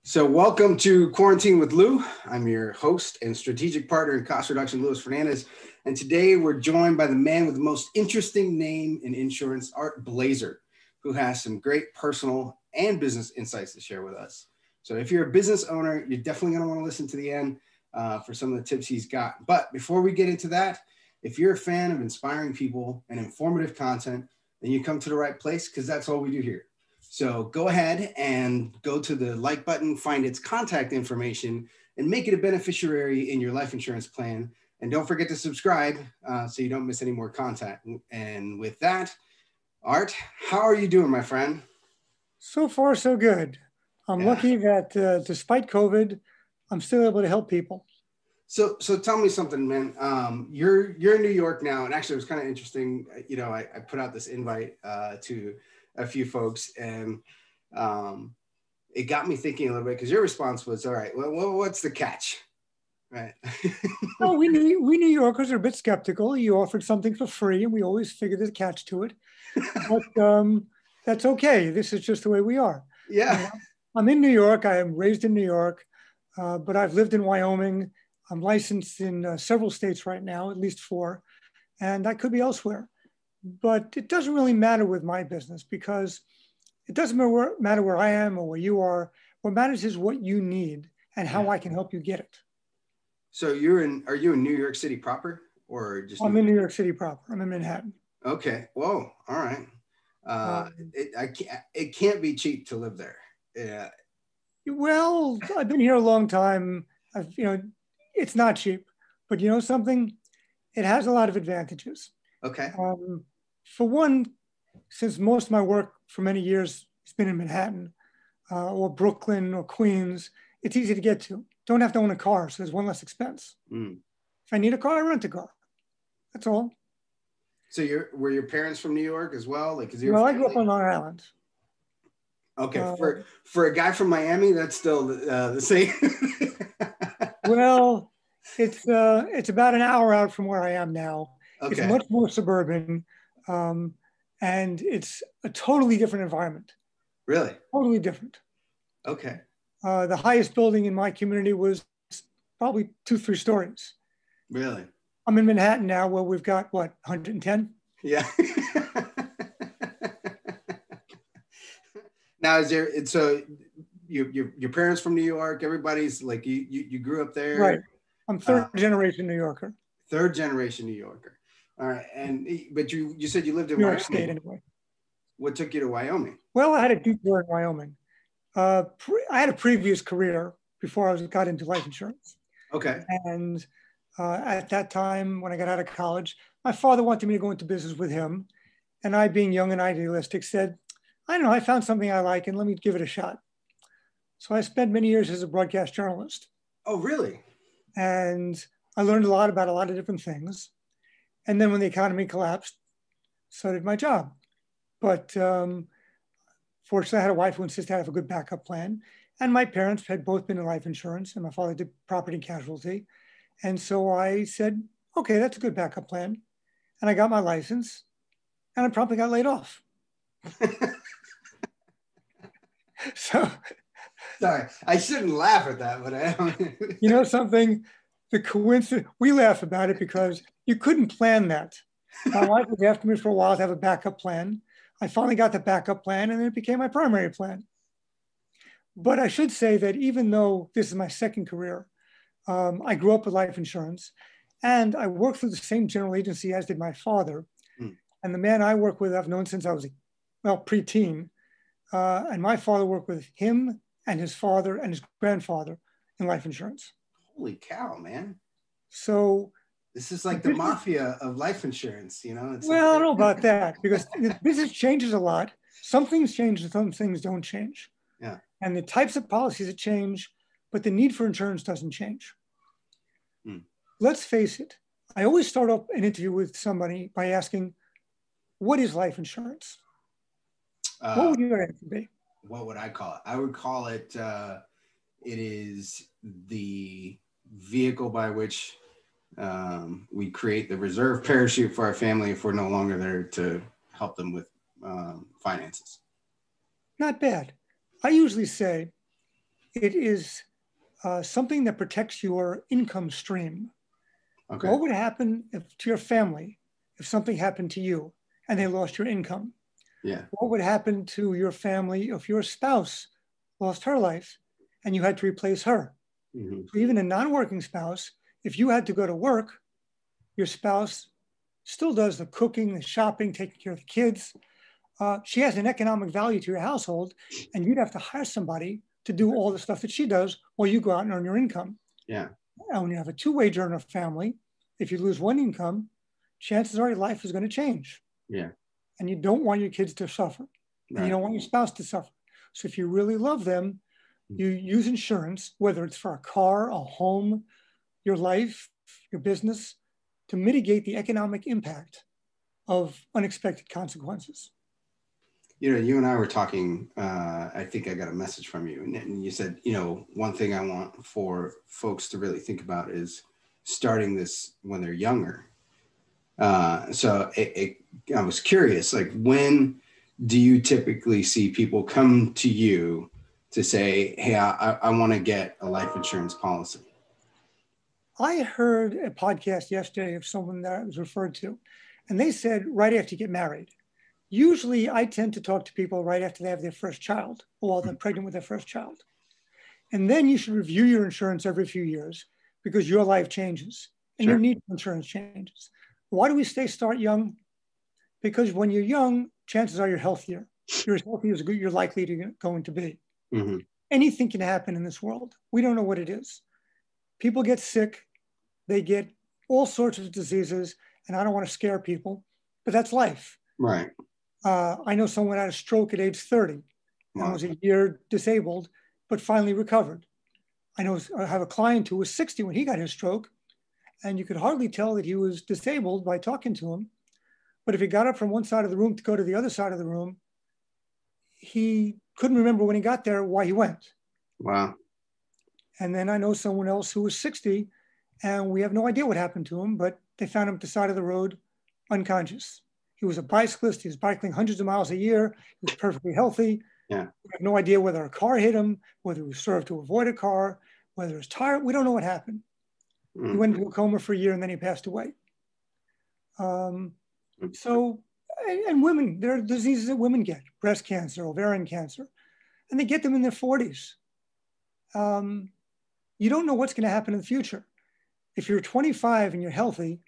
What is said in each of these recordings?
So welcome to Quarantine with Lou. I'm your host and strategic partner in cost reduction, Louis Fernandez. And today we're joined by the man with the most interesting name in insurance, Art Blazer, who has some great personal and business insights to share with us. So if you're a business owner, you're definitely going to want to listen to the end for some of the tips he's got. But before we get into that, if you're a fan of inspiring people and informative content, then you come to the right place because that's all we do here. So go ahead and go to the like button, find its contact information, and make it a beneficiary in your life insurance plan. And don't forget to subscribe so you don't miss any more content. And with that, Art, how are you doing, my friend? So far, so good. I'm lucky that despite COVID, I'm still able to help people. So tell me something, man. You're in New York now, and actually it was kind of interesting. You know, I put out this invite to a few folks, and it got me thinking a little bit because your response was, all right, well, what's the catch? Right. Well, we New Yorkers are a bit skeptical. You offered something for free, and we always figure there's a catch to it. But that's okay. This is just the way we are. Yeah. You know, I'm in New York. I am raised in New York, but I've lived in Wyoming. I'm licensed in several states right now, at least 4, and I could be elsewhere. But it doesn't really matter with my business because it doesn't matter where I am or where you are. What matters is what you need and how I can help you get it. So are you in New York City proper or just? I'm in New York City proper. I'm in Manhattan. Okay. Whoa. All right. It can't be cheap to live there. Yeah. Well, I've been here a long time. It's not cheap, but you know something? It has a lot of advantages. Okay. For one, since most of my work for many years has been in Manhattan or Brooklyn or Queens, it's easy to get to. Don't have to own a car, so there's one less expense. If I need a car, I rent a car. That's all. So were your parents from New York as well? Like, I grew up on Long Island. Okay, for a guy from Miami, that's still the same. Well, it's about an hour out from where I am now. Okay. It's much more suburban, and it's a totally different environment. Really? Totally different. Okay. The highest building in my community was probably 2-3 stories. Really? I'm in Manhattan now, where we've got what, 110? Yeah. Now, so your parents from New York? Everybody's like you grew up there, right? I'm third generation New Yorker. Third generation New Yorker. All right, but you said you lived in New York Wyoming. State anyway. What took you to Wyoming? Well, I had a detour in Wyoming. I had a previous career before I got into life insurance. Okay. And at that time, when I got out of college, my father wanted me to go into business with him. And I, being young and idealistic, said, I don't know, I found something I like and let me give it a shot. So I spent many years as a broadcast journalist. Oh, really? And I learned a lot about a lot of different things. And then when the economy collapsed, so did my job. But fortunately, I had a wife who insisted I have a good backup plan. And my parents had both been in life insurance, and my father did property and casualty. And so I said, okay, that's a good backup plan. And I got my license, and I promptly got laid off. So, sorry, I shouldn't laugh at that, but I don't. You know something? The coincidence, we laugh about it because you couldn't plan that. My wife was after me for a while to have a backup plan. I finally got the backup plan, and then it became my primary plan. But I should say that even though this is my second career, I grew up with life insurance, and I worked through the same general agency as did my father. And the man I work with, I've known since I was, preteen. And my father worked with him and his father and his grandfather in life insurance. Holy cow, man. So this is like the mafia of life insurance, you know? Well, I don't know about that because business changes a lot. Some things change and some things don't change. Yeah. And the types of policies that change, but the need for insurance doesn't change. Let's face it. I always start off an interview with somebody by asking, what is life insurance? What would your answer be? What would I call it? I would call it, it is the vehicle by which we create the reserve parachute for our family if we're no longer there to help them with finances. Not bad. I usually say It is something that protects your income stream. Okay. What would happen to your family if something happened to you and they lost your income? Yeah. What would happen to your family if your spouse lost her life and you had to replace her? Mm-hmm. So even a non-working spouse, if you had to go to work, your spouse still does the cooking, the shopping, taking care of the kids. She has an economic value to your household, and you'd have to hire somebody to do all the stuff that she does while you go out and earn your income. Yeah. And when you have a two-wage earner family, if you lose one income, chances are your life is going to change. Yeah. And you don't want your kids to suffer. And you don't want your spouse to suffer. So if you really love them, you use insurance, whether it's for a car, a home, your life, your business, to mitigate the economic impact of unexpected consequences. You know, you and I were talking, I think I got a message from you, and you said, you know, one thing I want for folks to really think about is starting this when they're younger. So I was curious, like, when do you typically see people come to you to say, hey, I want to get a life insurance policy? I heard a podcast yesterday of someone that I was referred to, and they said right after you get married. Usually I tend to talk to people right after they have their first child or while they're pregnant with their first child. And then you should review your insurance every few years because your life changes and your need for insurance changes. Why do we start young? Because when you're young, chances are you're healthier. You're as healthy as you're likely to going to be. Mm-hmm. Anything can happen in this world. We don't know what it is. People get sick. They get all sorts of diseases. And I don't want to scare people, but that's life. Right. I know someone had a stroke at age 30 and was a year disabled, but finally recovered. I have a client who was 60 when he got his stroke, and you could hardly tell that he was disabled by talking to him. But if he got up from one side of the room to go to the other side of the room, he couldn't remember when he got there why he went. Wow. And then I know someone else who was 60, and we have no idea what happened to him, but they found him at the side of the road, unconscious. He was a bicyclist. He was bicycling hundreds of miles a year. He was perfectly healthy. Yeah. We have no idea whether a car hit him, whether he was served to avoid a car, whether he was tired. We don't know what happened. Mm. He went into a coma for a year and then he passed away. So, and women, there are diseases that women get, breast cancer, ovarian cancer, and they get them in their 40s. You don't know what's going to happen in the future. If you're 25 and you're healthy,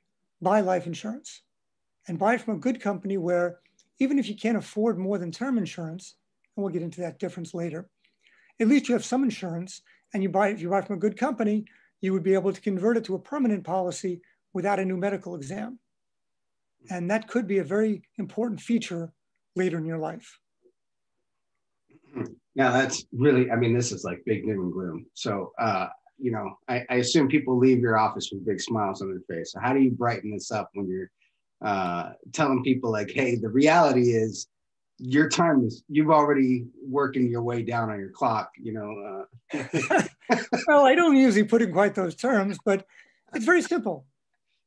buy life insurance. And buy it from a good company where even if you can't afford more than term insurance, and we'll get into that difference later, at least you have some insurance, and if you buy from a good company, you would be able to convert it to a permanent policy without a new medical exam. And that could be a very important feature later in your life. Now that's really, I mean, this is like big doom and gloom. So, you know, I assume people leave your office with big smiles on their face. So how do you brighten this up when you're telling people like, hey, the reality is your time is, you've already working your way down on your clock, you know? Well, I don't usually put in quite those terms, but it's very simple.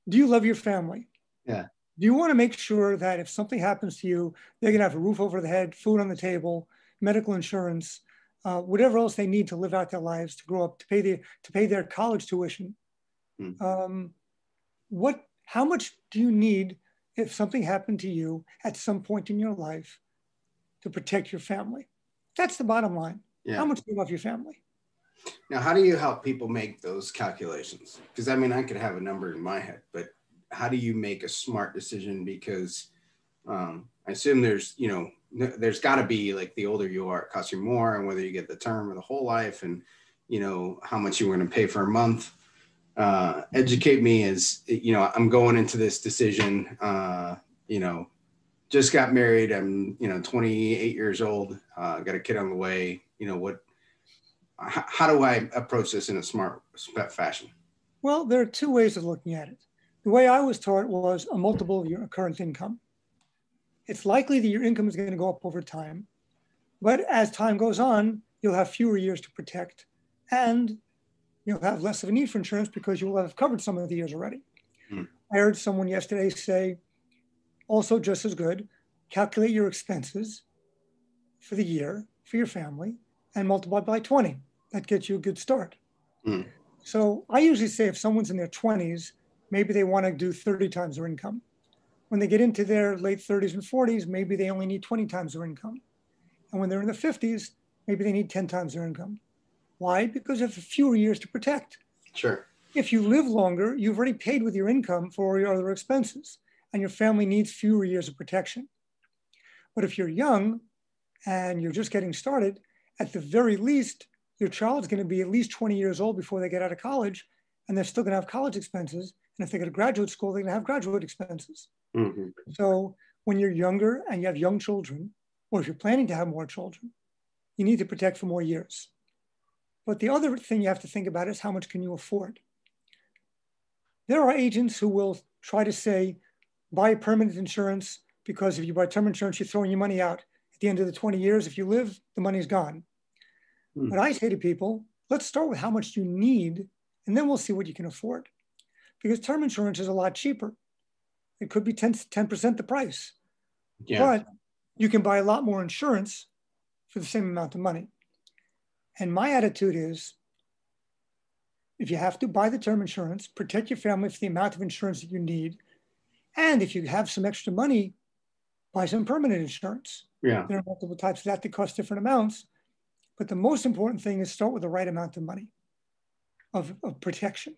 Do you love your family? Yeah. Do you want to make sure that if something happens to you, they're going to have a roof over the head, food on the table, medical insurance, whatever else they need to live out their lives, to grow up, to pay their college tuition? How much do you need if something happened to you at some point in your life to protect your family? That's the bottom line. Yeah. How much do you love your family? Now, how do you help people make those calculations? Because I mean, I could have a number in my head, but how do you make a smart decision? Because I assume there's, you know, there's got to be, like, the older you are, it costs you more, and whether you get the term or the whole life, and, you know, how much you want to pay for a month. Educate me as, you know, I'm going into this decision, you know, just got married. I'm, you know, 28 years old, got a kid on the way, you know, how do I approach this in a smart fashion? Well, there are two ways of looking at it. The way I was taught was a multiple of your current income. It's likely that your income is going to go up over time, but as time goes on, you'll have fewer years to protect, and you'll have less of a need for insurance because you'll have covered some of the years already. I heard someone yesterday say, also just as good, calculate your expenses for the year, for your family, and multiply by 20. that gets you a good start. Mm. So I usually say if someone's in their 20s, maybe they want to do 30 times their income. When they get into their late 30s and 40s, maybe they only need 20 times their income. And when they're in the 50s, maybe they need 10 times their income. Why? Because you have fewer years to protect. Sure. If you live longer, you've already paid with your income for your other expenses, and your family needs fewer years of protection. But if you're young and you're just getting started, at the very least, your child's going to be at least 20 years old before they get out of college, and they're still going to have college expenses. And if they go to graduate school, they're going to have graduate expenses. Mm-hmm. So when you're younger and you have young children, or if you're planning to have more children, you need to protect for more years. But the other thing you have to think about is how much can you afford? There are agents who will try to say, buy permanent insurance, because if you buy term insurance, you're throwing your money out. At the end of the 20 years, if you live, the money's gone. But I say to people, let's start with how much you need, and then we'll see what you can afford. Because term insurance is a lot cheaper. It could be 10% the price. Yeah. But you can buy a lot more insurance for the same amount of money. And my attitude is, if you have to buy the term insurance, protect your family for the amount of insurance that you need. And if you have some extra money, buy some permanent insurance. Yeah. There are multiple types of that cost different amounts. But the most important thing is start with the right amount of money of protection.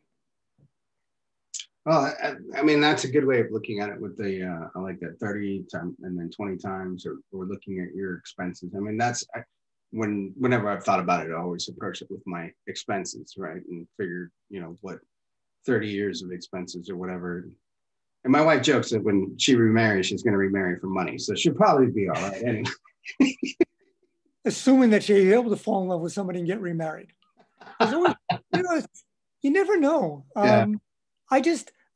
Well, I mean, that's a good way of looking at it with the, I like that 30 times and then 20 times, or looking at your expenses. I mean, whenever I've thought about it, I always approach it with my expenses, right? And figure, what 30 years of expenses or whatever. And my wife jokes that when she remarries, she's going to remarry for money. So she'll probably be all right anyway. Assuming that you're able to fall in love with somebody and get remarried. There's always, you never know. Yeah. I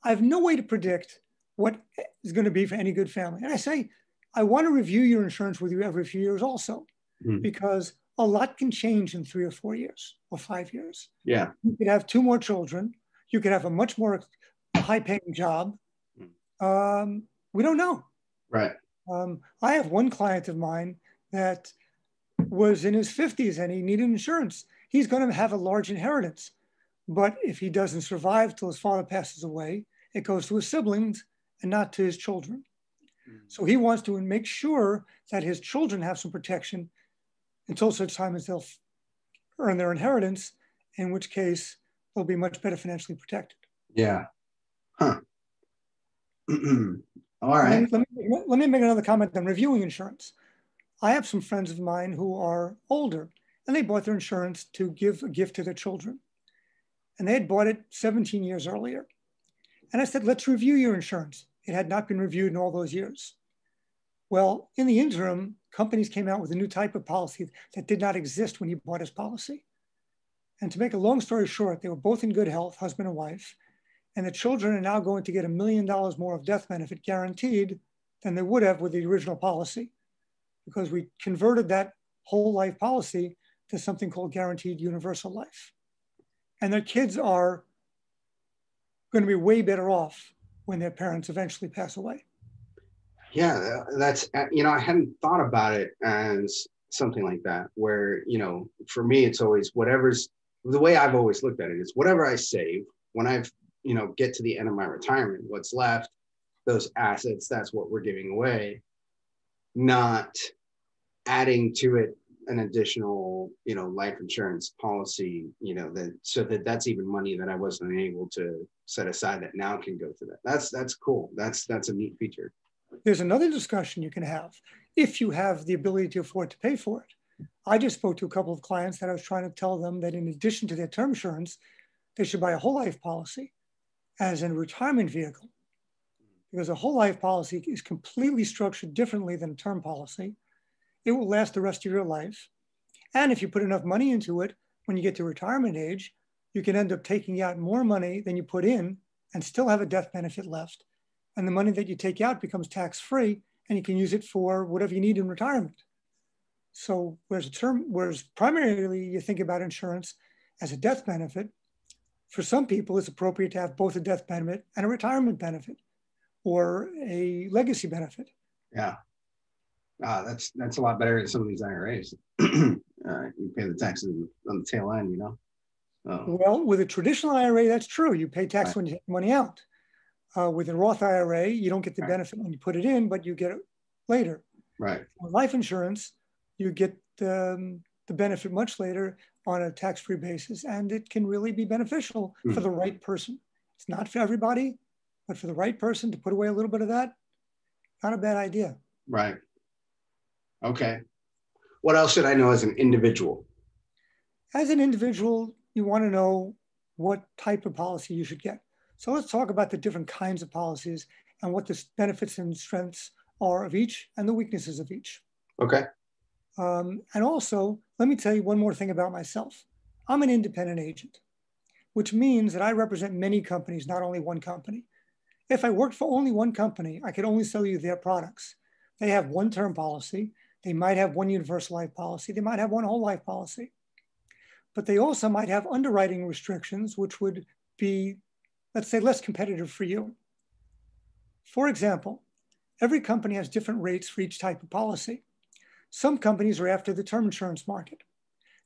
have no way to predict what is going to be for any good family. And I say, I want to review your insurance with you every few years also, because a lot can change in 3 or 4 years or 5 years. Yeah. You could have 2 more children. You could have a much more high-paying job. We don't know. Right. I have one client of mine that was in his 50s and he needed insurance. He's going to have a large inheritance. But if he doesn't survive till his father passes away, it goes to his siblings and not to his children. So he wants to make sure that his children have some protection until such time as they'll earn their inheritance, in which case they'll be much better financially protected. Yeah. Huh. All right. Let me make another comment on reviewing insurance. I have some friends of mine who are older, and they bought their insurance to give a gift to their children. And they had bought it 17 years earlier. And I said, let's review your insurance. It had not been reviewed in all those years. Well, in the interim, companies came out with a new type of policy that did not exist when he bought his policy. And to make a long story short, they were both in good health, husband and wife, and the children are now going to get $1 million more of death benefit guaranteed than they would have with the original policy, because we converted that whole life policy to something called guaranteed universal life. And their kids are going to be way better off when their parents eventually pass away. Yeah, that's, I hadn't thought about it as something like that, where, for me, it's always the way I've always looked at it is whatever I save, when I've, get to the end of my retirement, what's left, those assets, that's what we're giving away, not adding to it an additional, life insurance policy, that's even money that I wasn't able to set aside that now can go to that. That's cool. That's a neat feature. There's another discussion you can have if you have the ability to afford to pay for it. I just spoke to a couple of clients that I was trying to tell them that in addition to their term insurance, they should buy a whole life policy as a retirement vehicle, because a whole life policy is completely structured differently than a term policy. It will last the rest of your life. And if you put enough money into it, when you get to retirement age, you can end up taking out more money than you put in and still have a death benefit left. And the money that you take out becomes tax-free, and you can use it for whatever you need in retirement. So whereas primarily you think about insurance as a death benefit, for some people it's appropriate to have both a death benefit and a retirement benefit or a legacy benefit. Yeah. That's a lot better than some of these IRAs. you pay the taxes on the tail end, Well, with a traditional IRA, that's true. You pay tax Right. when you take the money out. With a Roth IRA, you don't get the Right. benefit when you put it in, but you get it later. Right. With life insurance, you get the benefit much later on a tax-free basis, and it can really be beneficial for the right person. It's not for everybody, but for the right person to put away a little bit of that, not a bad idea. Right. Okay. What else should I know as an individual? As an individual, you want to know what type of policy you should get. So let's talk about the different kinds of policies and what the benefits and strengths are of each and the weaknesses of each. Okay. And also, let me tell you one more thing about myself. I'm an independent agent, which means that I represent many companies, not only one company. If I worked for only one company, I could only sell you their products. They have one term policy. They might have one universal life policy. They might have one whole life policy. But they also might have underwriting restrictions, which would be, let's say, less competitive for you. For example, every company has different rates for each type of policy. Some companies are after the term insurance market.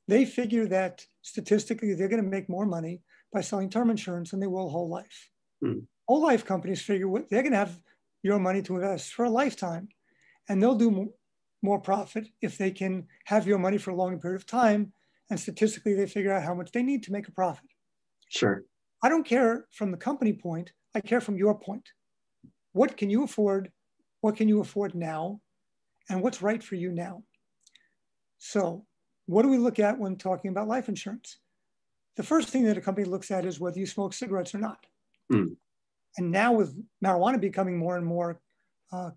They figure that statistically, they're going to make more money by selling term insurance than they will whole life. Whole life companies figure they're going to have your money to invest for a lifetime, and they'll do more profit if they can have your money for a longer period of time. And statistically, they figure out how much they need to make a profit. Sure. I don't care from the company point. I care from your point. What can you afford? What can you afford now? And what's right for you now? So what do we look at when talking about life insurance? The first thing that a company looks at is whether you smoke cigarettes or not. And now with marijuana becoming more and more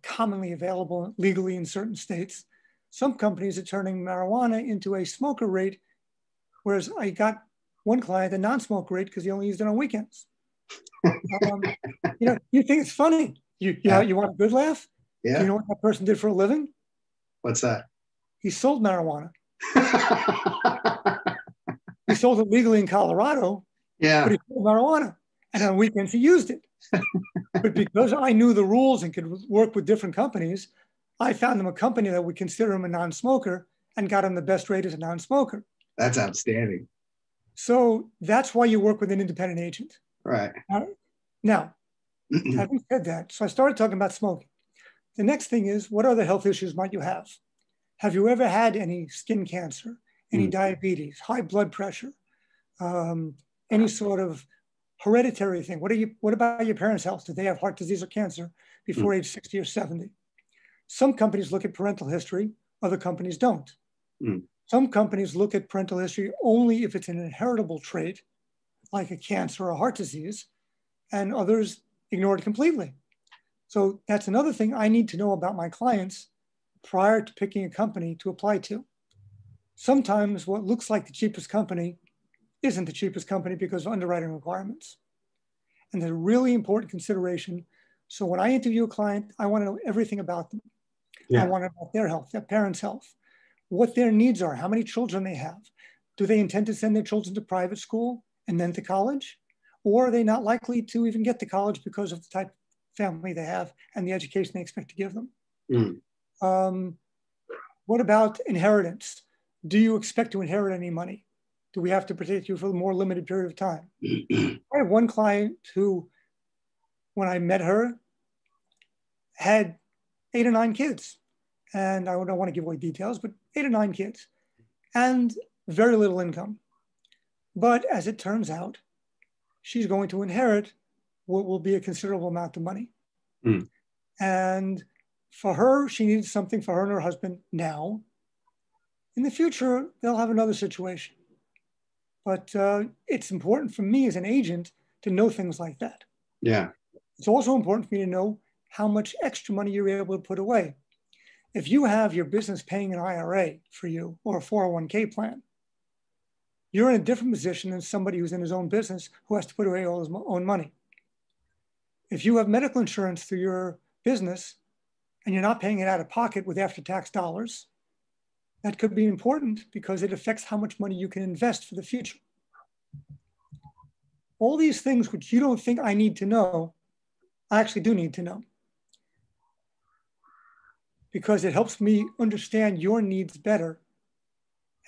commonly available legally in certain states, some companies are turning marijuana into a smoker rate, whereas I got one client, a non-smoker rate, because he only used it on weekends. You think it's funny. You want a good laugh? Yeah. Do you know what that person did for a living? What's that? He sold marijuana. He sold it legally in Colorado, but he sold marijuana. And on weekends, he used it. But because I knew the rules and could work with different companies, I found him a company that would consider him a non-smoker and got him the best rate as a non-smoker. That's outstanding. So that's why you work with an independent agent. Right. Now, having said that, so I started talking about smoking. The next thing is, what other health issues might you have? Have you ever had any skin cancer, any diabetes, high blood pressure, any sort of hereditary thing? What about your parents' health? Did they have heart disease or cancer before age 60 or 70? Some companies look at parental history, other companies don't. Some companies look at parental history only if it's an inheritable trait, like a cancer or a heart disease, and others ignore it completely. So that's another thing I need to know about my clients prior to picking a company to apply to. Sometimes what looks like the cheapest company isn't the cheapest company because of underwriting requirements. And there's a really important consideration. So when I interview a client, I want to know everything about them. I want to know about their health, their parents' health, what their needs are, how many children they have. Do they intend to send their children to private school and then to college? Or are they not likely to even get to college because of the type of family they have and the education they expect to give them? What about inheritance? Do you expect to inherit any money? Do we have to protect you for a more limited period of time? I have one client who, when I met her, had 8 or 9 kids. And I don't want to give away details, but 8 or 9 kids and very little income. But as it turns out, she's going to inherit what will be a considerable amount of money. And for her, she needs something for her and her husband now. In the future, they'll have another situation. But it's important for me as an agent to know things like that. Yeah. It's also important for me to know how much extra money you're able to put away. If you have your business paying an IRA for you or a 401k plan, you're in a different position than somebody who's in his own business who has to put away all his own money. If you have medical insurance through your business and you're not paying it out of pocket with after-tax dollars, that could be important because it affects how much money you can invest for the future. All these things which you don't think I need to know, I actually do need to know, because it helps me understand your needs better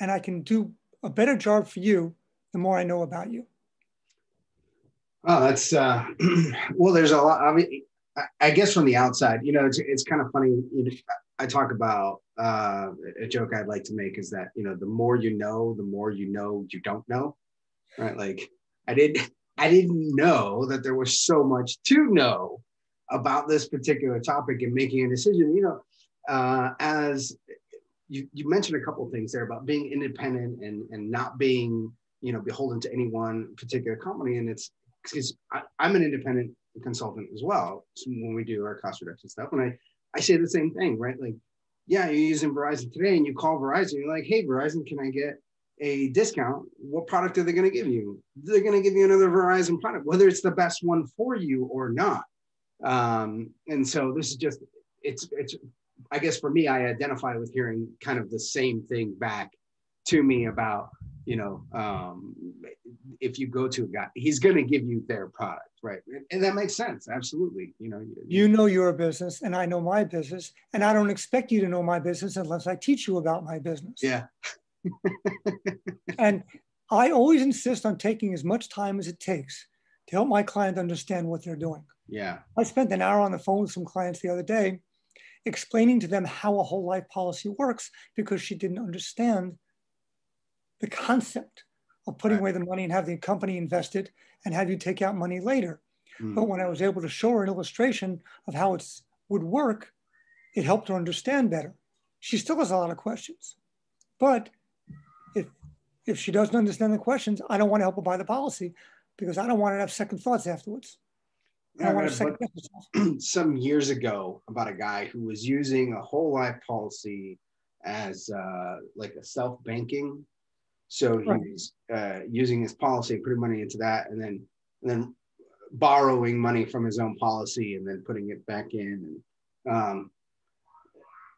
and I can do a better job for you the more I know about you. Oh, that's well, there's a lot. I mean, I guess from the outside, it's kind of funny. I talk about a joke I'd like to make is that, the more you know, the more you don't know, right? Like I didn't know that there was so much to know about this particular topic and making a decision. As you mentioned a couple of things there about being independent and not being, beholden to any one particular company. And I'm an independent consultant as well. So when we do our cost reduction stuff, and I say the same thing, right? Like, yeah, you're using Verizon today and you call Verizon, you're like, hey, Verizon, can I get a discount? What product are they going to give you? They're going to give you another Verizon product, whether it's the best one for you or not. And so this is just, it's, I guess for me, I identify with hearing kind of the same thing back to me about, if you go to a guy, he's going to give you their product, right? And that makes sense. Absolutely. You know your business and I know my business, and I don't expect you to know my business unless I teach you about my business. Yeah. And I always insist on taking as much time as it takes to help my client understand what they're doing. Yeah. I spent an hour on the phone with some clients the other day explaining to them how a whole life policy works because she didn't understand the concept of putting away the money and have the company invested and have you take out money later. But when I was able to show her an illustration of how it would work, it helped her understand better. She still has a lot of questions, but if she doesn't understand the questions, I don't want to help her buy the policy because I don't want her to have second thoughts afterwards. I read a book some years ago about a guy who was using a whole life policy as like a self-banking. So he was using his policy, putting money into that, and then borrowing money from his own policy and then putting it back in. And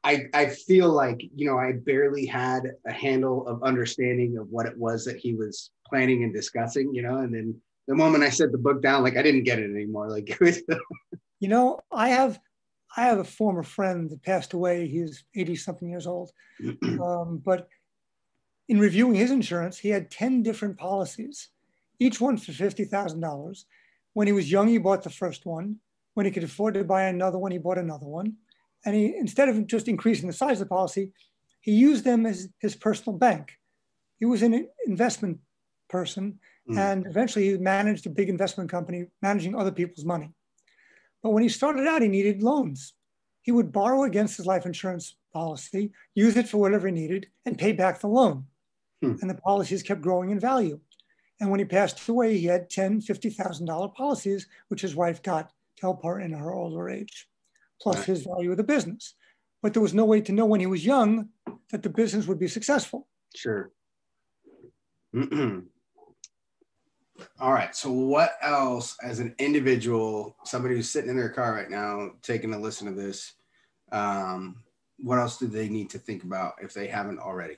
I feel like, I barely had a handle of understanding of what it was that he was planning and discussing, and then the moment I set the book down, like I didn't get it anymore. Like, I have a former friend that passed away. He's 80 something years old. But in reviewing his insurance, he had 10 different policies, each one for $50,000. When he was young, he bought the first one. When he could afford to buy another one, he bought another one. And he, instead of just increasing the size of the policy, he used them as his personal bank. He was an investment person, and eventually he managed a big investment company managing other people's money. But when he started out, he needed loans. He would borrow against his life insurance policy, use it for whatever he needed, and pay back the loan. And the policies kept growing in value. And when he passed away, he had 10 $50,000 policies, which his wife got to help her in her older age, plus his value of the business. But there was no way to know when he was young that the business would be successful. Sure. All right. So what else, as an individual, somebody who's sitting in their car right now, taking a listen to this, what else do they need to think about if they haven't already?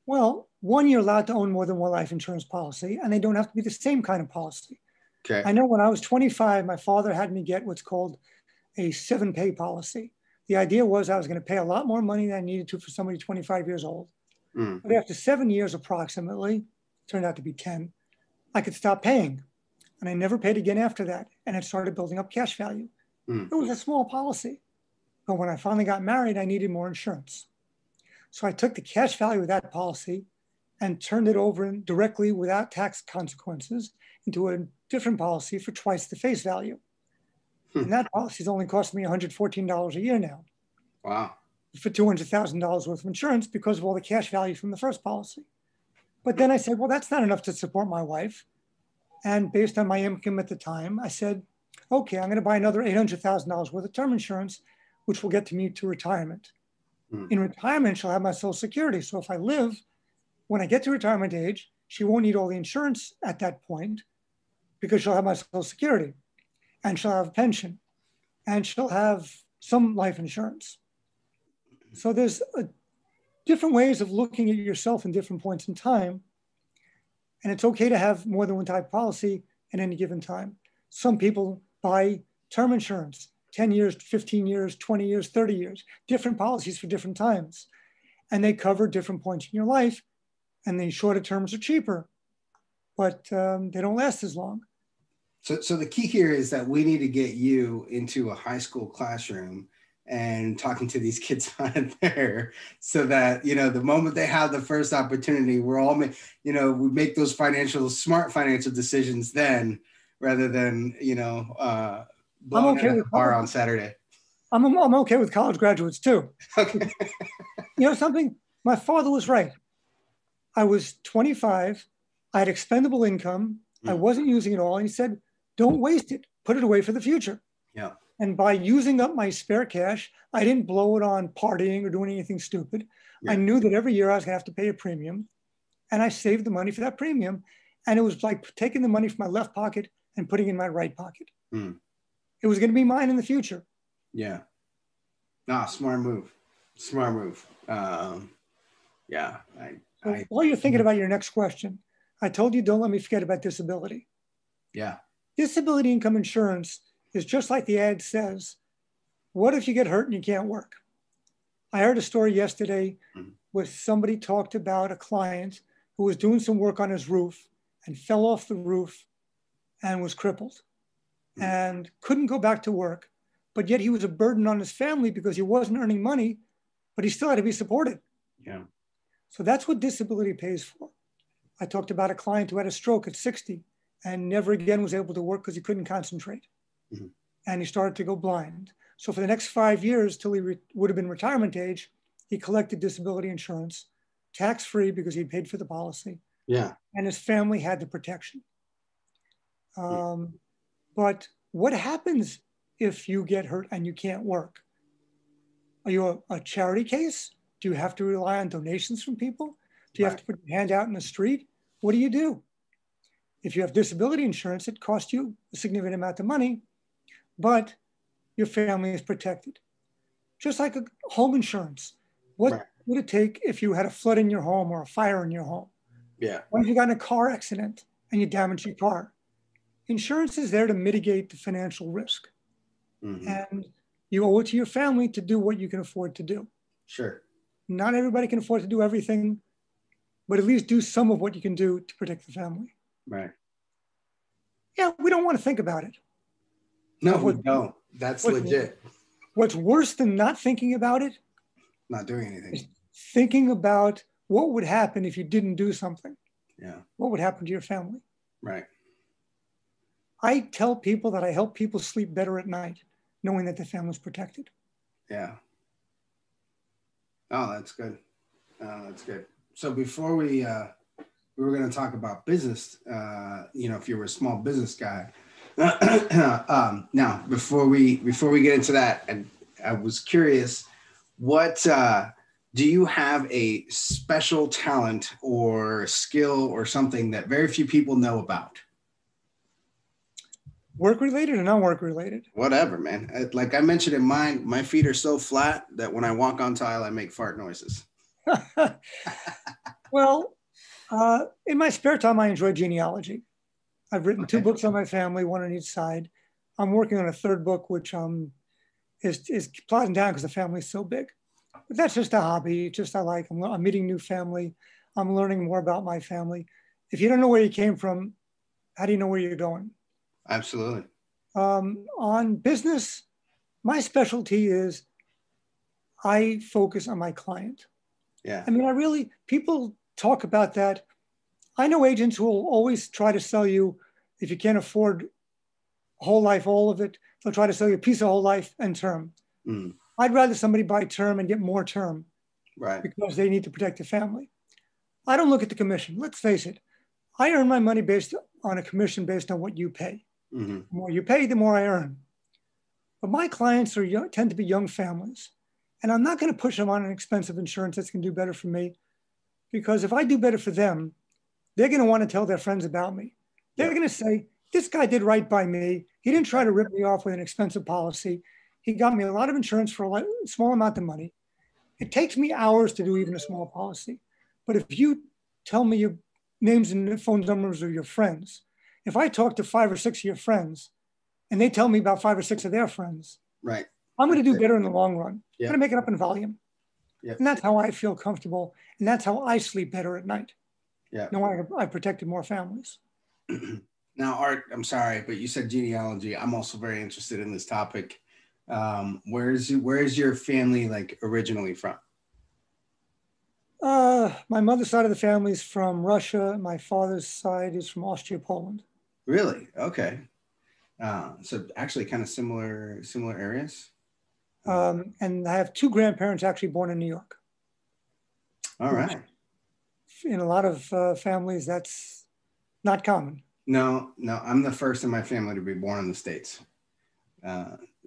Well, one, you're allowed to own more than one life insurance policy, and they don't have to be the same kind of policy. Okay. I know when I was 25, my father had me get what's called a 7-pay policy. The idea was I was going to pay a lot more money than I needed to for somebody 25 years old. But after 7 years approximately, turned out to be 10, I could stop paying. And I never paid again after that. And it started building up cash value. It was a small policy. But when I finally got married, I needed more insurance. So I took the cash value of that policy and turned it over directly without tax consequences into a different policy for twice the face value. And that policy is only costing me $114 a year now. Wow. For $200,000 worth of insurance because of all the cash value from the first policy. But then I said, well, that's not enough to support my wife. And based on my income at the time, I said, okay, I'm going to buy another $800,000 worth of term insurance, which will get me to retirement. In retirement, she'll have my Social Security. So if I live, when I get to retirement age, she won't need all the insurance at that point because she'll have my Social Security and she'll have a pension and she'll have some life insurance. So there's different ways of looking at yourself in different points in time. And it's okay to have more than one type of policy at any given time. Some people buy term insurance, 10 years, 15 years, 20 years, 30 years, different policies for different times. And they cover different points in your life and the shorter terms are cheaper, but they don't last as long. So the key here is that we need to get you into a high school classroom and talking to these kids on there, so that, you know, the moment they have the first opportunity, we're all, we make those smart financial decisions then, rather than, blowing it at the bar on Saturday. I'm okay with college graduates too. Okay. You know something? My father was right. I was 25. I had expendable income. I wasn't using it all. And he said, don't waste it. Put it away for the future. Yeah. And by using up my spare cash, I didn't blow it on partying or doing anything stupid. Yeah. I knew that every year I was going to have to pay a premium, and I saved the money for that premium. And it was like taking the money from my left pocket and putting it in my right pocket. It was going to be mine in the future. Yeah. No, smart move. Smart move. Yeah. While you're thinking about your next question, I told you don't let me forget about disability. Yeah. Disability income insurance is just like the ad says. What if you get hurt and you can't work? I heard a story yesterday where somebody talked about a client who was doing some work on his roof and fell off the roof and was crippled and couldn't go back to work. But yet he was a burden on his family because he wasn't earning money, but he still had to be supported. Yeah. So that's what disability pays for. I talked about a client who had a stroke at 60 and never again was able to work because he couldn't concentrate. And he started to go blind. So for the next 5 years, till he would have been retirement age, he collected disability insurance, tax-free because he'd paid for the policy. Yeah. And his family had the protection. But what happens if you get hurt and you can't work? Are you a charity case? Do you have to rely on donations from people? Do you have to put your hand out in the street? What do? If you have disability insurance, it costs you a significant amount of money, but your family is protected. Just like a home insurance. What would it take if you had a flood in your home or a fire in your home? Yeah. What if you got in a car accident and you damage your car? Insurance is there to mitigate the financial risk. And you owe it to your family to do what you can afford to do. Sure. Not everybody can afford to do everything, but at least do some of what you can do to protect the family. Right. Yeah, we don't want to think about it. No, we don't. That's legit. What's worse than not thinking about it? Not doing anything. Is thinking about what would happen if you didn't do something. Yeah. What would happen to your family? Right. I tell people that I help people sleep better at night, knowing that the family's protected. Yeah. Oh, that's good. That's good. So before we were going to talk about business, if you were a small business guy. Now, before we get into that, and I was curious, what do you have a special talent or skill or something that very few people know about? Work related or non-work related? Whatever, man. Like I mentioned in mine, my feet are so flat that when I walk on tile, I make fart noises. Well, in my spare time, I enjoy genealogy. I've written 2 books on my family, 1 on each side. I'm working on a 3rd book, which is plotting down because the family's so big. But that's just a hobby. I'm meeting new family. I'm learning more about my family. If you don't know where you came from, how do you know where you're going? Absolutely. On business, my specialty is I focus on my client. Yeah. I mean, people talk about that. I know agents who will always try to sell you, if you can't afford whole life, all of it, they'll try to sell you a piece of whole life and term. I'd rather somebody buy term and get more term, right? Because they need to protect the family. I don't look at the commission. Let's face it. I earn my money based on a commission based on what you pay. The more you pay, the more I earn. But my clients tend to be young families. And I'm not going to push them on an expensive insurance that's going to do better for me. Because if I do better for them, they're going to want to tell their friends about me. They're going to say, this guy did right by me. He didn't try to rip me off with an expensive policy. He got me a lot of insurance for a small amount of money. It takes me hours to do even a small policy. But if you tell me your names and phone numbers of your friends, if I talk to 5 or 6 of your friends and they tell me about 5 or 6 of their friends, right, I'm going to do better in the long run. I'm going to make it up in volume. And that's how I feel comfortable. And that's how I sleep better at night. Yeah. No, I protected more families. Now, Art, I'm sorry, but you said genealogy. I'm also very interested in this topic. Where's your family like originally from? My mother's side of the family is from Russia. My father's side is from Austria, Poland. Really? Okay. So actually kind of similar areas. And I have two grandparents actually born in New York. All right. In a lot of families, that's not common. No, I'm the first in my family to be born in the States.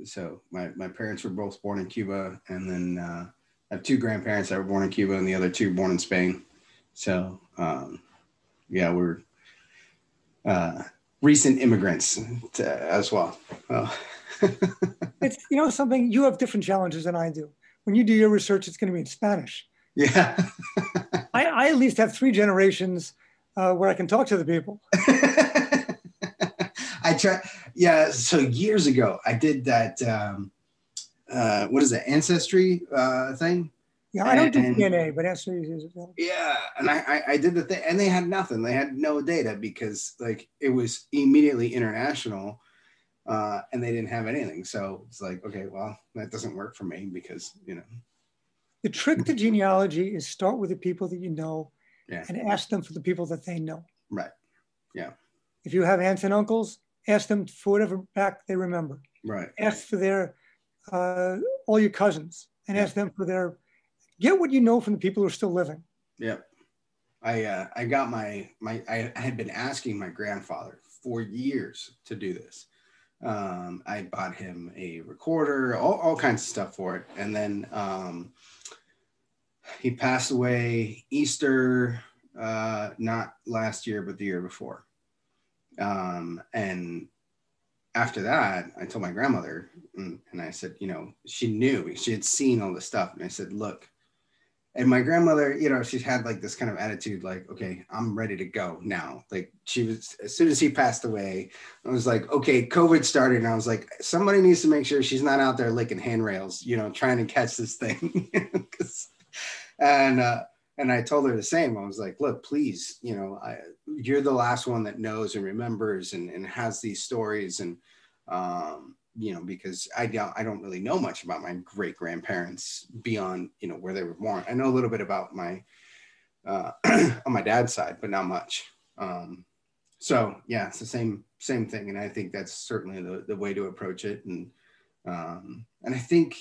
So my parents were both born in Cuba, and then I have two grandparents that were born in Cuba, and the other two born in Spain. So yeah, we're recent immigrants as well. Oh. It's, something, you have different challenges than I do. When you do your research, it's going to be in Spanish. Yeah. I at least have 3 generations where I can talk to the people. I try. Yeah. So years ago, I did that. What is that? Ancestry thing. Yeah, I don't do DNA, but Ancestry is. Yeah, and I did the thing, and they had nothing. They had no data because like it was immediately international, and they didn't have anything. So it's like, okay, well, that doesn't work for me because The trick to genealogy is start with the people that you know, yeah, and ask them for the people that they know. Right. Yeah. If you have aunts and uncles, ask them for whatever back they remember. Right. Ask for their all your cousins, and ask them for their. Get what you know from the people who are still living. Yeah. I got I had been asking my grandfather for years to do this. I bought him a recorder, all kinds of stuff for it. And then he passed away Easter, not last year, but the year before. And after that, I told my grandmother, and I said, she knew, she had seen all this stuff. And I said, look, and my grandmother, she's had like this kind of attitude, like, okay, I'm ready to go now. Like she was, as soon as he passed away, I was like, okay, COVID started. And I was like, somebody needs to make sure she's not out there licking handrails, trying to catch this thing. and I told her the same. I was like, look, please, you're the last one that knows and remembers and has these stories. And, because I don't really know much about my great grandparents beyond, where they were born. I know a little bit about my, on my dad's side, but not much. So yeah, it's the same thing. And I think that's certainly the way to approach it. And I think,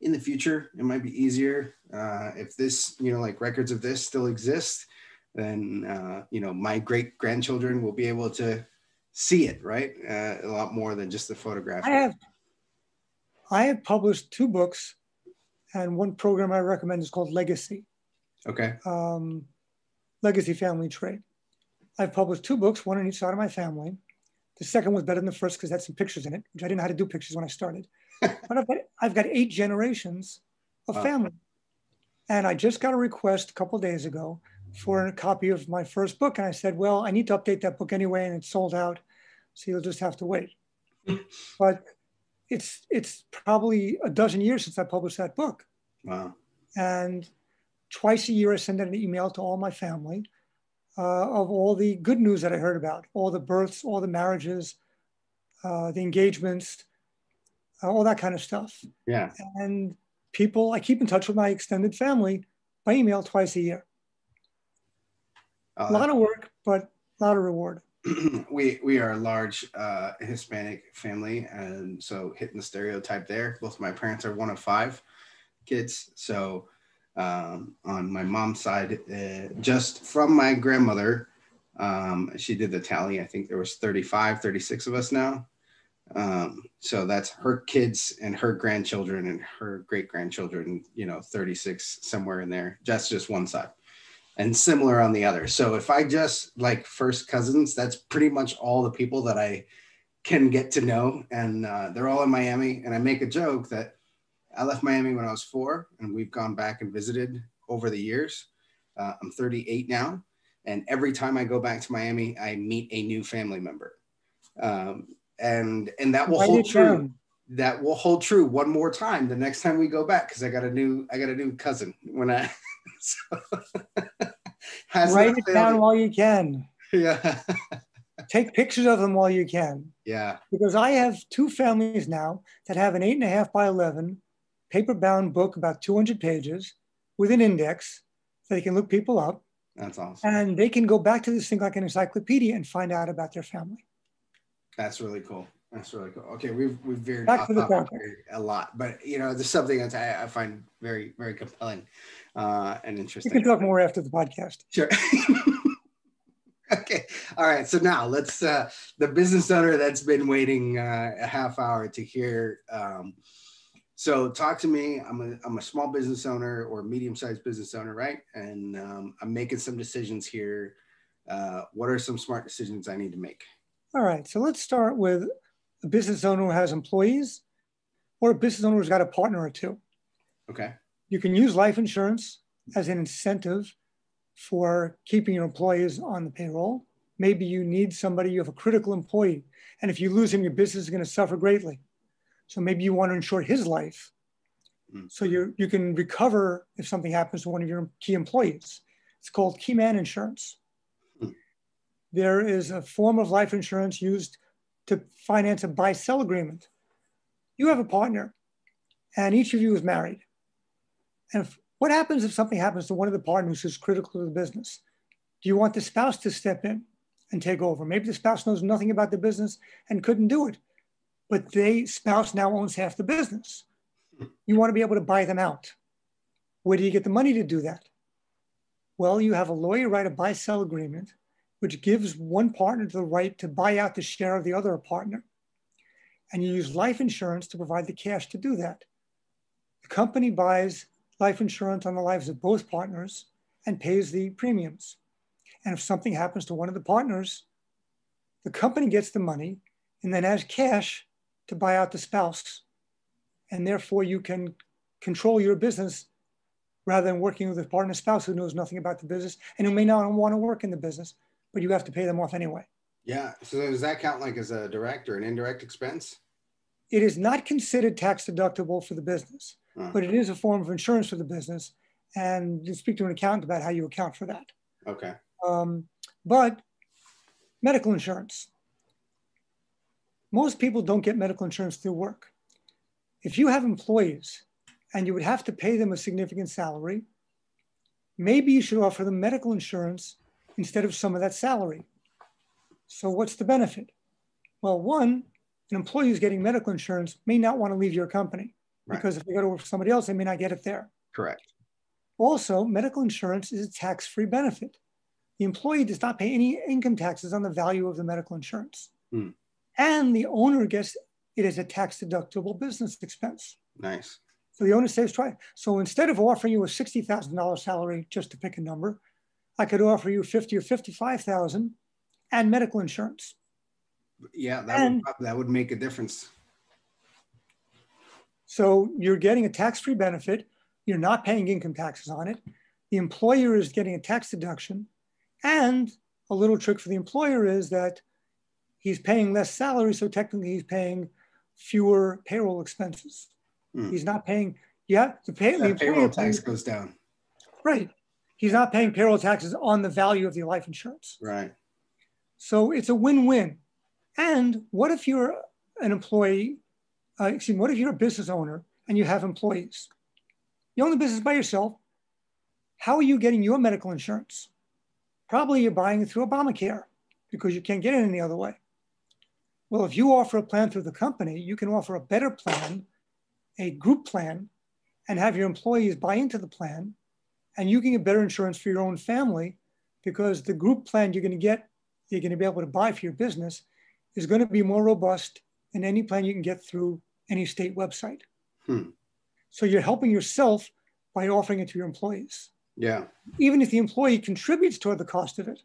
in the future, it might be easier if this, like records of this still exist, then, my great grandchildren will be able to see it, right? A lot more than just the photograph. I have published 2 books, and one program I recommend is called Legacy. Okay. Legacy Family Tree. I've published 2 books, one on each side of my family. The second was better than the first because it had some pictures in it, which I didn't know how to do pictures when I started. But I've got 8 generations of family. And I just got a request a couple of days ago for a copy of my first book. And I said, well, I need to update that book anyway, and it's sold out. So you'll just have to wait. But it's probably a dozen years since I published that book. Wow. And twice a year, I send out an email to all my family of all the good news that I heard about, all the births, all the marriages, the engagements, all that kind of stuff. Yeah. And I keep in touch with my extended family by email twice a year. A lot of work, but a lot of reward. We are a large Hispanic family, and so hitting the stereotype there. Both of my parents are one of 5 kids. So on my mom's side, just from my grandmother, she did the tally. I think there was 36 of us now. So that's her kids and her grandchildren and her great grandchildren, 36 somewhere in there. That's just one side. And similar on the other. So if I just like first cousins, that's pretty much all the people that I can get to know. And they're all in Miami. And I make a joke that I left Miami when I was 4, and we've gone back and visited over the years. I'm 38 now. And every time I go back to Miami, I meet a new family member. And that will hold true. That will hold true one more time the next time we go back, because I got a new cousin when I Has Write not it failed down it. while you can. Yeah. Take pictures of them while you can. Yeah. Because I have two families now that have an 8.5 by 11 paper-bound book, about 200 pages, with an index so they can look people up. That's awesome. And they can go back to this thing like an encyclopedia and find out about their family. That's really cool. That's really cool. Okay, we've veered Back off to the topic topic. here a lot, but there's something that I find very, very compelling and We interesting. can talk more after the podcast. Sure. Okay. All right. So now let's the business owner that's been waiting a half hour to hear. So talk to me. I'm a small business owner or medium-sized business owner, right? And I'm making some decisions here. What are some smart decisions I need to make? All right. So let's start with a business owner who has employees or a business owner who's got a partner or two. Okay. You can use life insurance as an incentive for keeping your employees on the payroll. Maybe you need somebody, you have a critical employee, and if you lose him, your business is going to suffer greatly. So maybe you want to insure his life. So you can recover if something happens to one of your key employees. It's called key man insurance. There is a form of life insurance used to finance a buy-sell agreement. You have a partner, and each of you is married. And what happens if something happens to one of the partners who's critical to the business? Do you want the spouse to step in and take over? Maybe the spouse knows nothing about the business and couldn't do it, but the spouse now owns half the business. You want to be able to buy them out. Where do you get the money to do that? Well, you have a lawyer write a buy-sell agreement, which gives one partner the right to buy out the share of the other partner. And you use life insurance to provide the cash to do that. The company buys life insurance on the lives of both partners and pays the premiums. And if something happens to one of the partners, the company gets the money and then has cash to buy out the spouse. And therefore you can control your business rather than working with a partner spouse who knows nothing about the business and who may not want to work in the business, but you have to pay them off anyway. Yeah. So does that count like as a direct or an indirect expense? It is not considered tax deductible for the business, but it is a form of insurance for the business. And you speak to an accountant about how you account for that. Okay. But medical insurance. Most people don't get medical insurance through work. If you have employees and you would have to pay them a significant salary, maybe you should offer them medical insurance instead of some of that salary. So what's the benefit? Well, one, an employee who's getting medical insurance may not want to leave your company because if they go to work for somebody else, they may not get it there. Correct. Also, medical insurance is a tax-free benefit. The employee does not pay any income taxes on the value of the medical insurance. And the owner gets it as a tax-deductible business expense. Nice. So the owner saves twice. So instead of offering you a $60,000 salary, just to pick a number, I could offer you $50,000 or $55,000 and medical insurance. Yeah, that would make a difference. So you're getting a tax-free benefit. You're not paying income taxes on it. The employer is getting a tax deduction. And a little trick for the employer is that he's paying less salary, so technically he's paying fewer payroll expenses. He's not paying, the payroll tax goes down. Right. He's not paying payroll taxes on the value of the life insurance. Right. So it's a win-win. And what if you're an employee, what if you're a business owner and you have employees? You own the business by yourself. How are you getting your medical insurance? Probably you're buying it through Obamacare because you can't get it any other way. Well, if you offer a plan through the company, you can offer a better plan, a group plan, and have your employees buy into the plan, and you can get better insurance for your own family because the group plan you're going to be able to buy for your business is going to be more robust than any plan you can get through any state website. So you're helping yourself by offering it to your employees. Yeah. Even if the employee contributes toward the cost of it,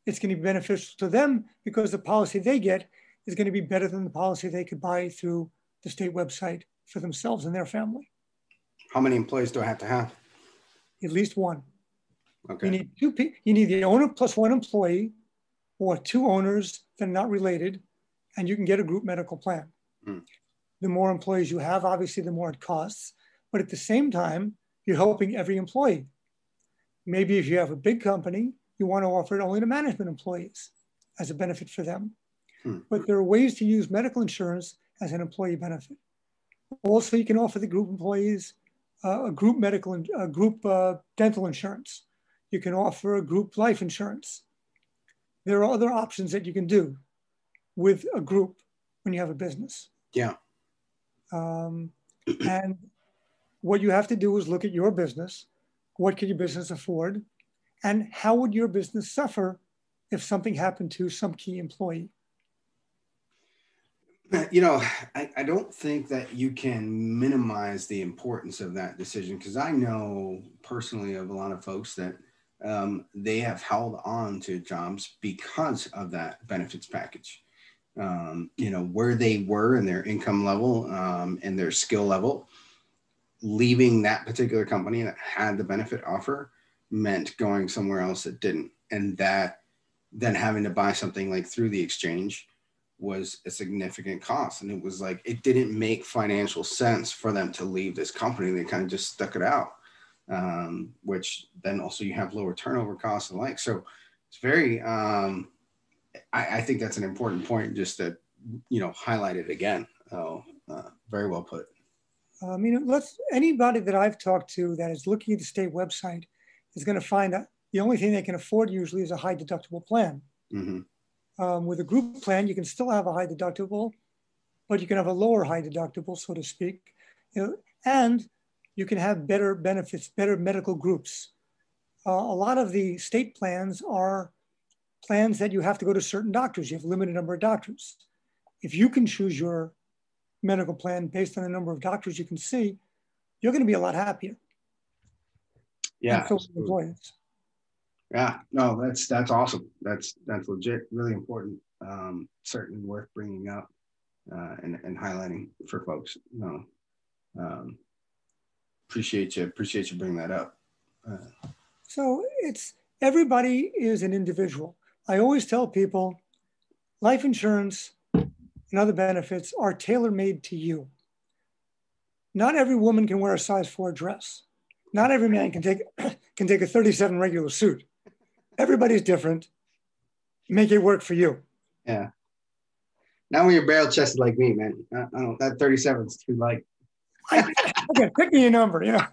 it's going to be beneficial to them because the policy they get is going to be better than the policy they could buy through the state website for themselves and their family. How many employees do I have to have? At least one. Okay. You need two people. You need the owner plus one employee or two owners that are not related, and you can get a group medical plan. The more employees you have, obviously, the more it costs. But at the same time, you're helping every employee. Maybe if you have a big company, you want to offer it only to management employees as a benefit for them. But there are ways to use medical insurance as an employee benefit. Also, you can offer the group employees a group dental insurance. You can offer a group life insurance. There are other options that you can do with a group when you have a business. Yeah. And what you have to do is look at your business. What can your business afford? And how would your business suffer if something happened to some key employee? You know, I don't think that you can minimize the importance of that decision, because I know personally of a lot of folks that they have held on to jobs because of that benefits package. You know, where they were in their income level and their skill level, leaving that particular company that had the benefit offer meant going somewhere else that didn't. And that then having to buy something like through the exchange was a significant cost. And it was like, it didn't make financial sense for them to leave this company. They kind of just stuck it out, which then also you have lower turnover costs and like, so it's very, I think that's an important point just to, you know, highlight it again. Very well put. Anybody that I've talked to that is looking at the state website is going to find that the only thing they can afford usually is a high deductible plan. Mm-hmm. With a group plan, you can still have a high deductible, but you can have a lower high deductible, so to speak, you know, and you can have better benefits, better medical groups. A lot of the state plans are plans that you have to go to certain doctors. You have a limited number of doctors. If you can choose your medical plan based on the number of doctors you can see, you're going to be a lot happier. Yeah. Employees. Yeah, no, that's awesome. That's legit, really important. Certainly worth bringing up and highlighting for folks. No, appreciate you bringing that up. So everybody is an individual. I always tell people, life insurance and other benefits are tailor-made to you. Not every woman can wear a size 4 dress. Not every man can take a 37 regular suit. Everybody's different. Make it work for you. Yeah. Now when you're barrel chested like me, man, I don't, that 37 is too light. Okay, pick me a number, you know.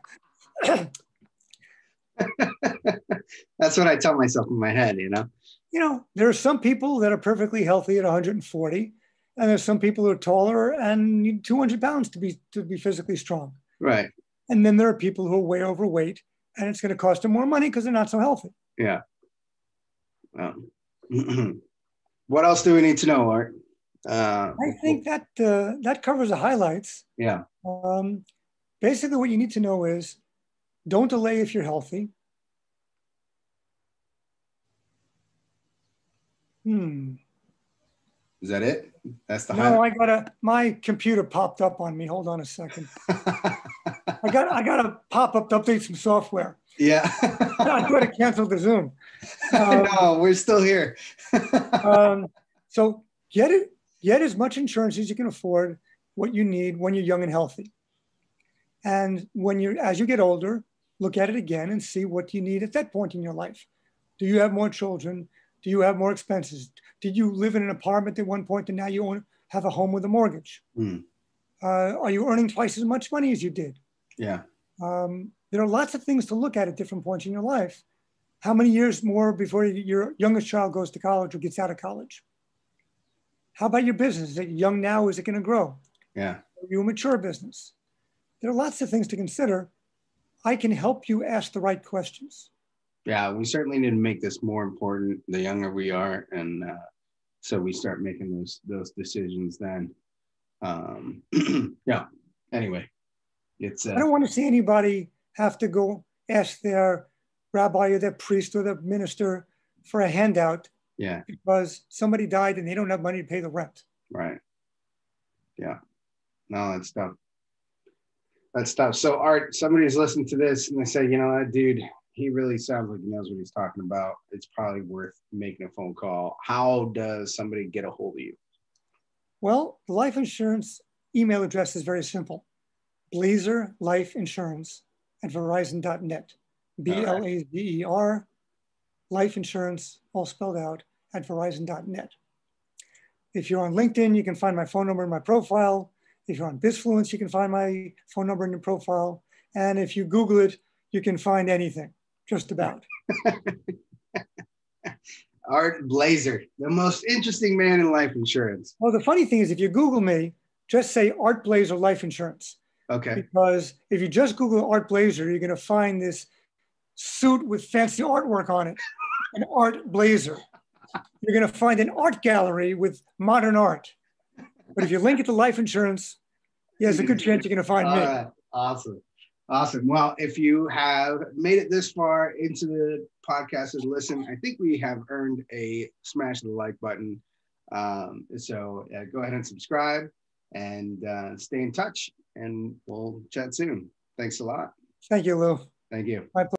That's what I tell myself in my head, you know. You know, there are some people that are perfectly healthy at 140, and there's some people who are taller and need 200 pounds to be physically strong. Right. And then there are people who are way overweight, and it's going to cost them more money because they're not so healthy. Yeah. What else do we need to know, Art? I think that that covers the highlights. Yeah. Basically, what you need to know is don't delay if you're healthy. Is that it? That's the highlight? No, my computer popped up on me. Hold on a second. I got a pop-up to update some software. Yeah. I got to cancel the Zoom. No, we're still here. So get as much insurance as you can afford, what you need when you're young and healthy. And as you get older, look at it again and see what you need at that point in your life. Do you have more children? Do you have more expenses? Did you live in an apartment at one point and now you have a home with a mortgage? Are you earning twice as much money as you did? Yeah. There are lots of things to look at different points in your life. How many years more before your youngest child goes to college or gets out of college? How about your business? Is it young now? Is it going to grow? Yeah. Are you a mature business? There are lots of things to consider. I can help you ask the right questions. Yeah, we certainly need to make this more important the younger we are. And so we start making those decisions then. Yeah, anyway, I don't want to see anybody have to go ask their rabbi or their priest or the minister for a handout. Yeah. Because somebody died and they don't have money to pay the rent. Right. Yeah. No, that's tough. That's tough. So Art, somebody's listening to this and they say, you know, that dude, he really sounds like he knows what he's talking about. It's probably worth making a phone call. How does somebody get a hold of you? Well, the life insurance email address is very simple. blazerlifeinsurance@verizon.net. Blazer, life insurance, all spelled out, at verizon.net. If you're on LinkedIn, you can find my phone number in my profile. If you're on Bizfluence, you can find my phone number in your profile. And if you Google it, you can find anything, just about. Art Blazer, the most interesting man in life insurance. Well, the funny thing is, if you Google me, just say Art Blazer Life Insurance. Okay. Because if you just Google Art Blazer, you're going to find this suit with fancy artwork on it, an Art Blazer. You're going to find an art gallery with modern art. But if you link it to life insurance, there's a good chance you're going to find me. Right. Awesome. Awesome. Well, if you have made it this far into the podcast and listen, I think we have earned a smash the like button. So go ahead and subscribe and stay in touch, and we'll chat soon. Thanks a lot. Thank you, Lou. Thank you. My pleasure.